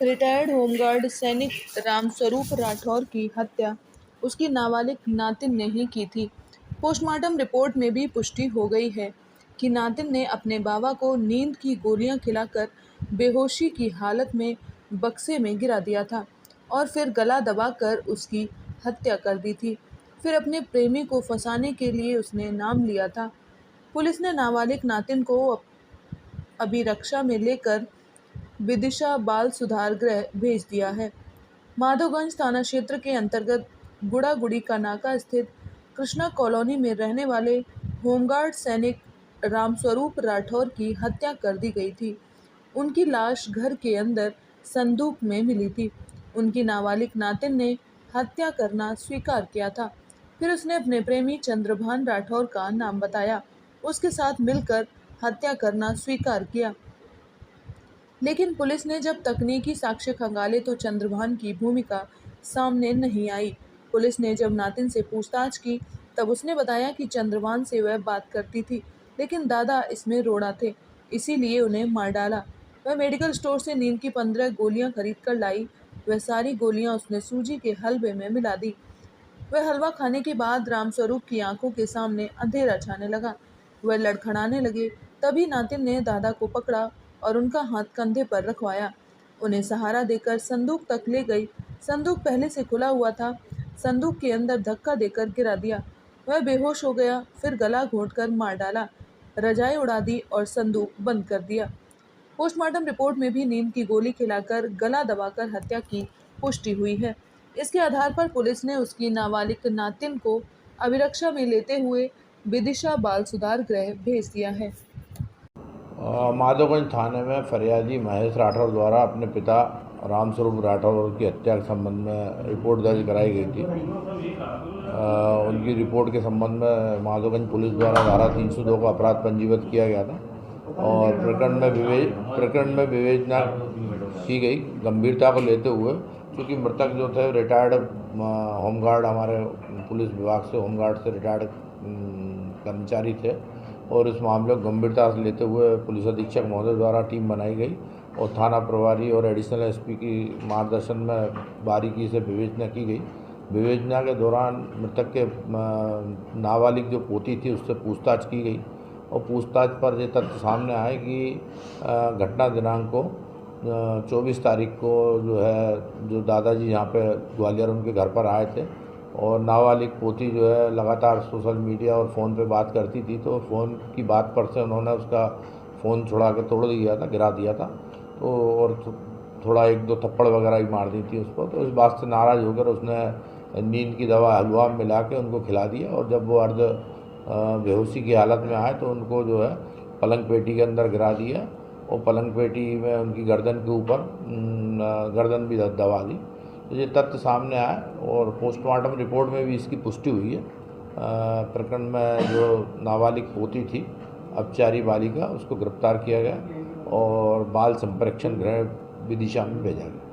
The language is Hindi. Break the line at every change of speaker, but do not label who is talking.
रिटायर्ड होमगार्ड सैनिक रामस्वरूप राठौर की हत्या उसकी नाबालिग नातिन ने ही की थी। पोस्टमार्टम रिपोर्ट में भी पुष्टि हो गई है कि नातिन ने अपने बाबा को नींद की गोलियां खिलाकर बेहोशी की हालत में बक्से में गिरा दिया था और फिर गला दबाकर उसकी हत्या कर दी थी। फिर अपने प्रेमी को फंसाने के लिए उसने नाम लिया था। पुलिस ने नाबालिग नातिन को अभिरक्षा में लेकर विदिशा बाल सुधार गृह भेज दिया है। माधोगंज थाना क्षेत्र के अंतर्गत गुड़ागुड़ी का नाका स्थित कृष्णा कॉलोनी में रहने वाले होमगार्ड सैनिक रामस्वरूप राठौर की हत्या कर दी गई थी। उनकी लाश घर के अंदर संदूक में मिली थी। उनकी नाबालिग नातिन ने हत्या करना स्वीकार किया था। फिर उसने अपने प्रेमी चंद्रभान राठौर का नाम बताया, उसके साथ मिलकर हत्या करना स्वीकार किया। लेकिन पुलिस ने जब तकनीकी साक्ष्य खंगाले तो चंद्रभान की भूमिका सामने नहीं आई। पुलिस ने जब नातिन से पूछताछ की तब उसने बताया कि चंद्रभान से वह बात करती थी, लेकिन दादा इसमें रोड़ा थे, इसीलिए उन्हें मार डाला। वह मेडिकल स्टोर से नींद की 15 गोलियां खरीद कर लाई। वह सारी गोलियां उसने सूजी के हलवे में मिला दी। वह हलवा खाने के बाद रामस्वरूप की आंखों के सामने अंधेरा छाने लगा। वह लड़खड़ाने लगे। तभी नातिन ने दादा को पकड़ा और उनका हाथ कंधे पर रखवाया। उन्हें सहारा देकर संदूक तक ले गई। संदूक पहले से खुला हुआ था। संदूक के अंदर धक्का देकर गिरा दिया। वह बेहोश हो गया। फिर गला घोंटकर मार डाला। रजाई उड़ा दी और संदूक बंद कर दिया। पोस्टमार्टम रिपोर्ट में भी नींद की गोली खिलाकर गला दबाकर हत्या की पुष्टि हुई है। इसके आधार पर पुलिस ने उसकी नाबालिग नातिन को अभिरक्षा में लेते हुए विदिशा बाल सुधार गृह भेज दिया है।
माधोगंज थाने में फरियादी महेश राठौर द्वारा अपने पिता रामस्वरूप राठौर की हत्या के संबंध में रिपोर्ट दर्ज कराई गई थी। उनकी रिपोर्ट के संबंध में माधोगंज पुलिस द्वारा धारा 302 का अपराध पंजीबद्ध किया गया था और प्रकरण में विवेचना की गई गंभीरता को लेते हुए, क्योंकि मृतक जो थे रिटायर्ड होमगार्ड, हमारे पुलिस विभाग से होमगार्ड से रिटायर्ड कर्मचारी थे और इस मामले को गंभीरता से लेते हुए पुलिस अधीक्षक महोदय द्वारा टीम बनाई गई और थाना प्रभारी और एडिशनल एसपी की मार्गदर्शन में बारीकी से विवेचना की गई। विवेचना के दौरान मृतक के नाबालिग जो पोती थी उससे पूछताछ की गई और पूछताछ पर ये तथ्य सामने आए कि घटना दिनांक को 24 तारीख को जो दादाजी यहाँ पे ग्वालियर उनके घर पर आए थे और नाबालिग पोती जो है लगातार सोशल मीडिया और फ़ोन पे बात करती थी, तो फ़ोन की बात पर से उन्होंने उसका फ़ोन छुड़ा के तोड़ दिया था, गिरा दिया था, तो और थोड़ा 1-2 थप्पड़ वगैरह भी मार दी थी उसको। तो इस बात से नाराज़ होकर उसने नींद की दवा हलवा में मिला के उनको खिला दिया और जब वो अर्ध बेहोशी की हालत में आए तो उनको जो है पलंग पेटी के अंदर गिरा दिया और पलंग पेटी में उनकी गर्दन के ऊपर गर्दन भी दबा दी। तो ये तथ्य सामने आया और पोस्टमार्टम रिपोर्ट में भी इसकी पुष्टि हुई है। प्रकरण में जो नाबालिग पोती थी अपचारी बालिका, उसको गिरफ्तार किया गया और बाल संप्रेक्षण गृह विदिशा में भेजा गया।